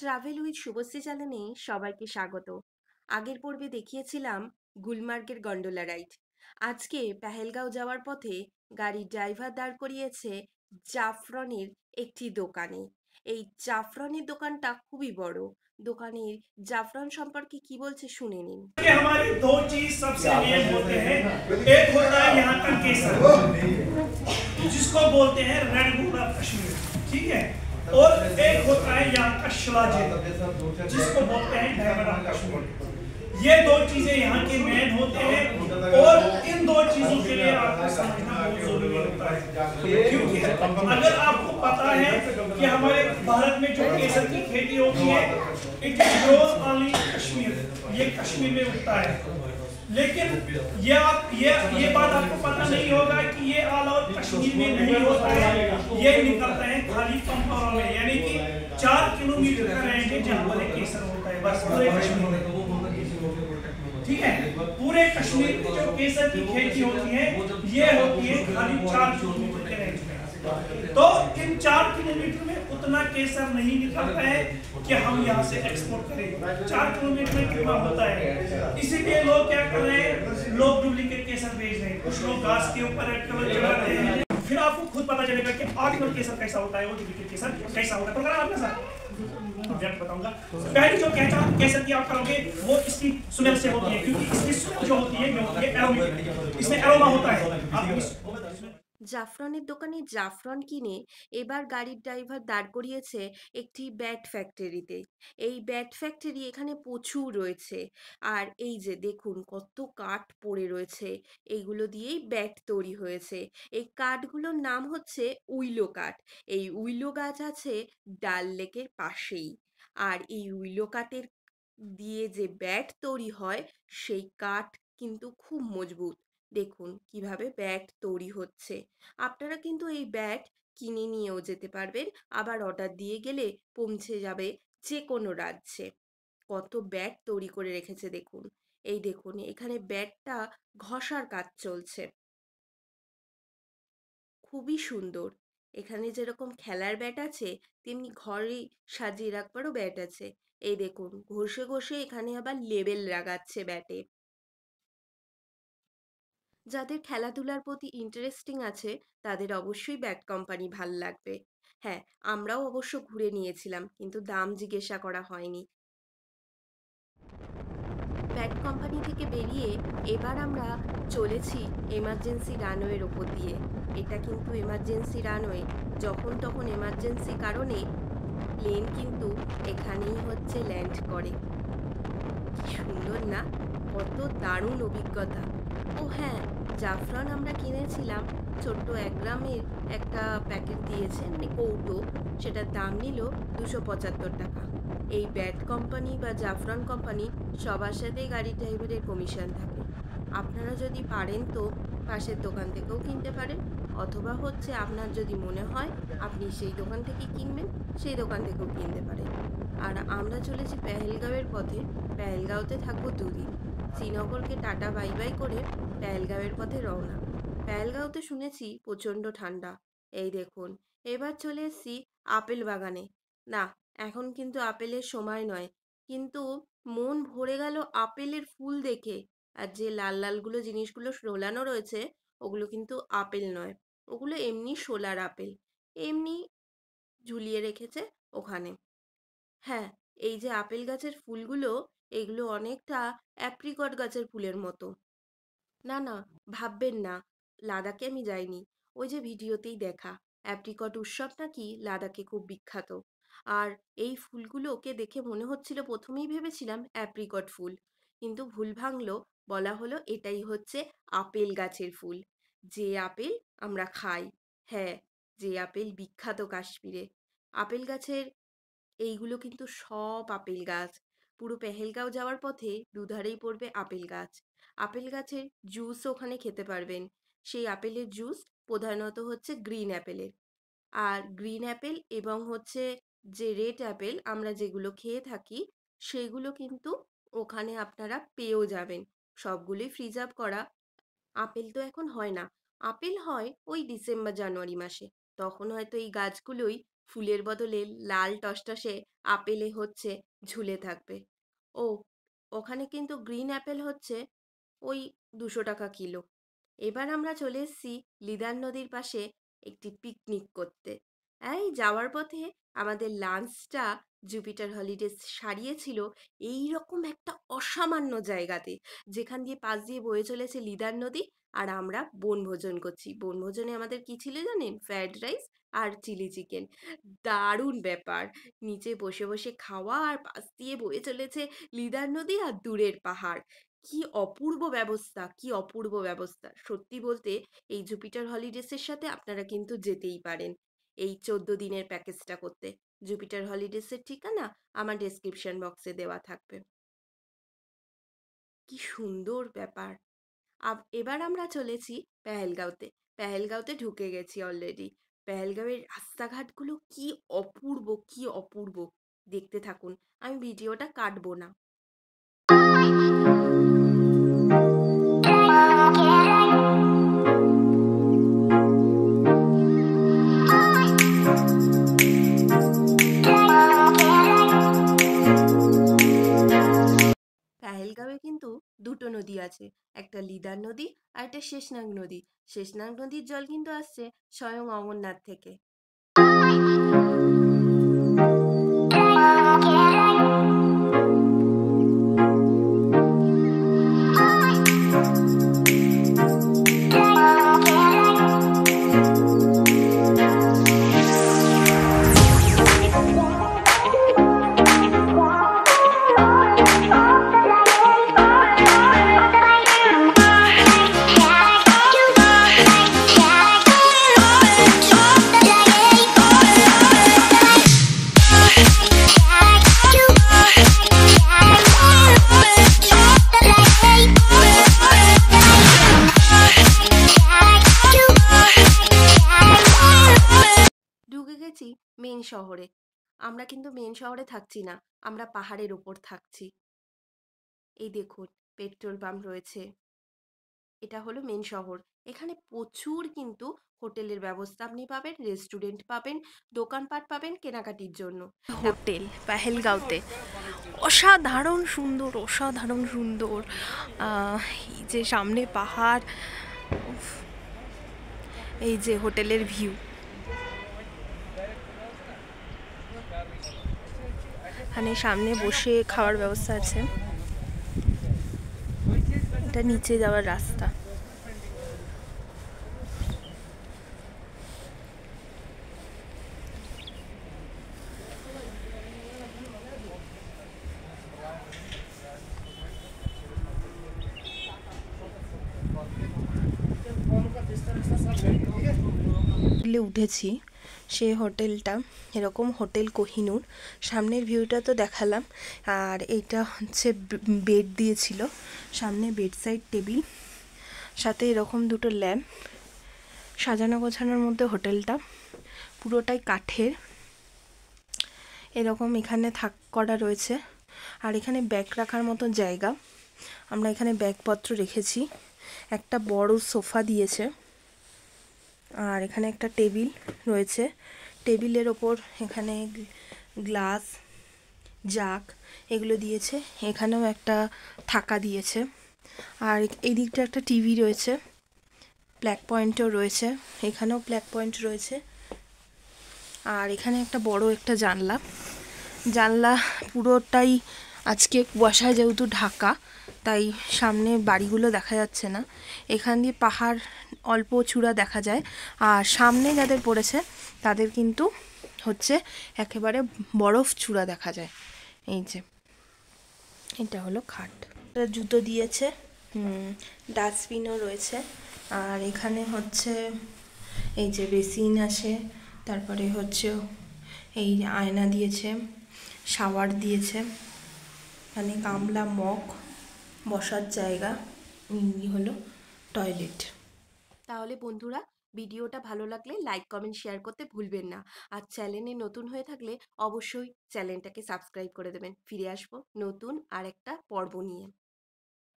Travel with Subhashree চ্যানেলে সবাইকে স্বাগত। আগের পর্বে দেখিয়েছিলাম গুলমার্গের গন্ডোলা রাইড। আজকে পেহেলগাঁও যাওয়ার পথে গাড়ির ড্রাইভার দাঁড় করিয়েছে জাফরনের একটি দোকানে। এই জাফরনের দোকানটা খুবই বড়। দোকানের জাফরান সম্পর্কে কি বলছে শুনে নিন। हमारे दो चीज सबसे मेन होते हैं। एक होता है यहाँ का केसर, जिसको बोलते हैं रेड गोल्ड ऑफ कश्मीर, ठीक है। और एक होता है यहाँ का शिलाजी, जिसको बोलते हैं डायमंड ऑफ कश्मीर। ये दो चीजें यहाँ के मेन होते हैं और इन दो चीजों के लिए आपको समझना बहुत जरूरी होता है, क्योंकि अगर आपको पता है कि हमारे भारत में जो केसर की खेती होती है, it is grown only Kashmir, ये कश्मीर में उगता है। लेकिन ये बात आपको पता नहीं होगा कि ये ऑल ओवर कश्मीर में नहीं होता है। ये निकलता है खाली पंपारा में, यानी कि 4 किलोमीटर का रेंज है जहाँ पर केसर होता है, बस पूरे कश्मीर में, ठीक है। पूरे कश्मीर में जो केसर की खेती होती है ये होती है खाली 4 किलोमीटर के रेंज में। तो इन 4 किलोमीटर में उतना केसर नहीं निकलता है कि हम यहाँ से एक्सपोर्ट करें। 4 किलोमीटर में कितना होता है, इसीलिए लोग क्या कर रहे हैं, लोग डुप्लीकेट केसर बेच रहे हैं। कुछ लोग घास के ऊपर रेड कलर चढ़ाते हैं, फिर आपको खुद पता चलेगा कि ओरिजिनल केसर कैसा होता है और डुप्लीकेट केसर कैसा होता है। तो आपके साथ बताऊंगा। पहली जो पहचान केसर की आप करोगे वो इसकी स्मेल से होती है, क्योंकि इसकी स्मेल जो होती है एरोमेटिक, इसमें एरोमा होता है। জাফরানের দোকানে জাফরান কিনে এবার গাড়ির ড্রাইভার দাঁড় করিয়েছে একটি ব্যাট ফ্যাক্টরিতে। এই ব্যাট ফ্যাক্টরি এখানে প্রচুর রয়েছে। আর এই যে দেখুন কত কাঠ পড়ে রয়েছে, এইগুলো দিয়েই ব্যাট তৈরি হয়েছে। এই কাঠগুলোর নাম হচ্ছে উইলো কাঠ। এই উইলো গাছ আছে ডাল লেকের পাশেই। আর এই উইলো কাঠের দিয়ে যে ব্যাট তৈরি হয় সেই কাঠ কিন্তু খুব মজবুত। দেখুন কিভাবে ব্যাট তৈরি হচ্ছে। আপনারা কিন্তু এই ব্যাট কিনে নিয়েও যেতে পারবেন, আবার অর্ডার দিয়ে গেলে পৌঁছে যাবে যে কোনো রাজ্যে। কত ব্যাট তৈরি করে রেখেছে দেখুন। এই দেখুন এখানে ব্যাটটা ঘষার কাজ চলছে, খুবই সুন্দর। এখানে যেরকম খেলার ব্যাট আছে তেমনি ঘরে সাজিয়ে রাখবারও ব্যাট আছে। এই দেখুন ঘষে ঘষে এখানে আবার লেবেল লাগাচ্ছে ব্যাটে। যাদের খেলাধুলার প্রতি ইন্টারেস্টিং আছে তাদের অবশ্যই ব্যাট কোম্পানি ভাল লাগবে। হ্যাঁ, আমরাও অবশ্য ঘুরে নিয়েছিলাম কিন্তু দাম জিজ্ঞাসা করা হয়নি। ব্যাট কোম্পানি থেকে বেরিয়ে এবার আমরা চলেছি এমার্জেন্সি রানওয়ের ওপর দিয়ে। এটা কিন্তু এমার্জেন্সি রানওয়ে, যখন তখন এমার্জেন্সি কারণে প্লেন কিন্তু এখানেই হচ্ছে ল্যান্ড করে। কি সুন্দর না, কত দারুণ অভিজ্ঞতা। ও হ্যাঁ, জাফরান আমরা কিনেছিলাম ছোট্ট 1 গ্রামের একটা প্যাকেট দিয়েছে, মানে কৌটো। সেটার দাম নিল 275 টাকা। এই ব্যাট কোম্পানি বা জাফরান কোম্পানি সবার সাথেই গাড়ির ড্রাইভারের কমিশন থাকে। আপনারা যদি পারেন তো পাশের দোকান থেকেও কিনতে পারেন, অথবা হচ্ছে আপনার যদি মনে হয় আপনি সেই দোকান থেকে কিনবেন, সেই দোকান থেকেও কিনতে পারেন। আর আমরা চলেছি পেহেলগাঁওয়ের পথে। পেহেলগাঁওতে থাকবো 2 দিন। শ্রীনগরকে টাটা বাই বাই করে পেহেলগাঁওয়ের পথে রওনা। পেহেলগাঁওতে শুনেছি প্রচণ্ড ঠান্ডা। এই দেখুন এবার চলে এসেছি আপেল বাগানে। না, এখন কিন্তু আপেলের সময় নয়, কিন্তু মন ভরে গেল আপেলের ফুল দেখে। আর যে লাল লালগুলো জিনিসগুলো ঝোলানো রয়েছে ওগুলো কিন্তু আপেল নয়, ওগুলো এমনি শোলার আপেল, এমনি ঝুলিয়ে রেখেছে ওখানে। হ্যাঁ, এই যে আপেল গাছের ফুলগুলো, এগুলো অনেকটা অ্যাপ্রিকট গাছের ফুলের মতো। না না, ভাববেন না লাদাখে আমি যাইনি, ওই যে ভিডিওতেই দেখা অ্যাপ্রিকট উৎসব নাকি লাদাখে খুব বিখ্যাত। আর এই ফুলগুলোকে দেখে মনে হচ্ছিল, প্রথমেই ভেবেছিলাম অ্যাপ্রিকট ফুল, কিন্তু ভুল ভাঙলো। বলা হলো এটাই হচ্ছে আপেল গাছের ফুল, যে আপেল আমরা খাই। হ্যাঁ, যে আপেল বিখ্যাত কাশ্মীরে। আপেল গাছের এইগুলো কিন্তু সব আপেল গাছ। পুরো পেহেলগাঁও যাওয়ার পথে দুধারেই পড়বে আপেল গাছ। আপেল গাছের জুসও ওখানে খেতে পারবেন। সেই আপেলের জুস প্রধানত হচ্ছে গ্রিন অ্যাপেলের। আর গ্রিন অ্যাপেল এবং হচ্ছে যে রেড অ্যাপেল আমরা যেগুলো খেয়ে থাকি সেগুলো কিন্তু ওখানে আপনারা পেয়েও যাবেন। সবগুলোই প্রিজার্ভ করা। আপেল তো এখন হয় না, আপেল হয় ওই ডিসেম্বর জানুয়ারি মাসে, তখন হয়তো এই গাছগুলোই ফুলের বদলে লাল টসটসে আপেলে হচ্ছে ঝুলে থাকবে। ও ওখানে কিন্তু গ্রিন অ্যাপেল হচ্ছে ওই 200 টাকা কিলো। এবার আমরা চলে এসেছি লিদার নদীর পাশে একটি পিকনিক করতে। এই যাওয়ার পথে আমাদের লাঞ্চটা জুপিটার হলিডেজ সারিয়েছিল এই রকম একটা অসামান্য জায়গাতে, যেখান দিয়ে পাশ দিয়ে বয়ে চলেছে লিদার নদী। আর আমরা বনভোজন করছি। বনভোজনে আমাদের কি ছিল জানেন? ফ্রায়েড রাইস আর চিলি চিকেন। দারুণ ব্যাপার। নিচে বসে বসে খাওয়া, আর পাশ দিয়ে বয়ে চলেছে লিদার নদী আর দূরের পাহাড়। কি অপূর্ব ব্যবস্থা, কি অপূর্ব ব্যবস্থা! সত্যি বলতে এই জুপিটার হলিডেজের সাথে আপনারা কিন্তু যেতেই পারেন এই 14 দিনের প্যাকেজটা করতে। জুপিটার হলিডেজের ঠিকানা আমার ডেসক্রিপশন বক্সে দেওয়া থাকবে। কি সুন্দর ব্যাপার! এবার আমরা চলেছি পেহেলগাঁওতে। পেহেলগাঁওতে ঢুকে গেছি অলরেডি। পেহেলগাঁওয়ের রাস্তাঘাটগুলো কি অপূর্ব, কি অপূর্ব! দেখতে থাকুন, আমি ভিডিওটা কাটবো না। পেহেলগাঁওয়ে কিন্তু দুটো নদী আছে, একটা লিদার নদী আর একটা শেষনাগ নদী। শেষনাগ নদীর জল কিন্তু আসছে স্বয়ং অমরনাথ থেকে। ঢুকে গেছি মেন শহরে। আমরা কিন্তু মেন শহরে থাকছি না, আমরা পাহাড়ের ওপর থাকছি। এই দেখুন, পেট্রোল পাম্প রয়েছে। এটা হলো মেন শহর। এখানে প্রচুর কিন্তু হোটেলের ব্যবস্থা আপনি পাবেন, রেস্টুরেন্ট পাবেন, দোকানপাট পাবেন কেনাকাটির জন্য। হোটেল পেহেলগাঁওতে অসাধারণ সুন্দর, অসাধারণ সুন্দর। এই যে সামনে পাহাড়, উফ, এই যে হোটেলের ভিউ। এখানে সামনে বসে খাওয়ার ব্যবস্থা আছে। এটা নিচে যাওয়ার রাস্তা। হোটেলে উঠেছি, সে হোটেলটা এরকম হোটেল কোহিনূর। সামনের ভিউটা তো দেখালাম, আর এইটা হচ্ছে বেড দিয়েছিল, সামনে বেড সাইড টেবিল, সাথে এরকম দুটো ল্যাম্প। সাজানো গোছানোর মধ্যে হোটেলটা পুরোটাই কাঠের। এরকম এখানে করা রয়েছে, আর এখানে ব্যাগ রাখার মতো জায়গা। আমরা এখানে ব্যাগপত্র রেখেছি। একটা বড় সোফা দিয়েছে, আর এখানে একটা টেবিল রয়েছে। টেবিলের ওপর এখানে গ্লাস, জাগ এগুলো দিয়েছে। এখানেও একটা থাকা দিয়েছে, আর এই দিকটা একটা টিভি রয়েছে, প্লাগ পয়েন্টও রয়েছে, এখানেও প্লাগ পয়েন্ট রয়েছে। আর এখানে একটা বড় একটা জানলা। জানলা পুরোটাই আজকে কুয়াশায় যেহেতু ঢাকা, তাই সামনে বাড়িগুলো দেখা যাচ্ছে না। এখান দিয়ে পাহাড় অল্প চূড়া দেখা যায়, আর সামনে যাদের পড়েছে তাদের কিন্তু হচ্ছে একেবারে বরফ চূড়া দেখা যায়। এই যে এটা হলো খাট, জুতো দিয়েছে, ডাস্টবিনও রয়েছে। আর এখানে হচ্ছে এই যে বেসিন আছে, তারপরে হচ্ছে এই আয়না দিয়েছে, শাওয়ার দিয়েছে, এখানে গামলা, মগ, বসার জায়গা, হলো টয়লেট। তাহলে বন্ধুরা, ভিডিওটা ভালো লাগলে লাইক, কমেন্ট, শেয়ার করতে ভুলবেন না। আর চ্যানেলে নতুন হয়ে থাকলে অবশ্যই চ্যানেলটাকে সাবস্ক্রাইব করে দেবেন। ফিরে আসবো নতুন আর একটা পর্ব নিয়ে।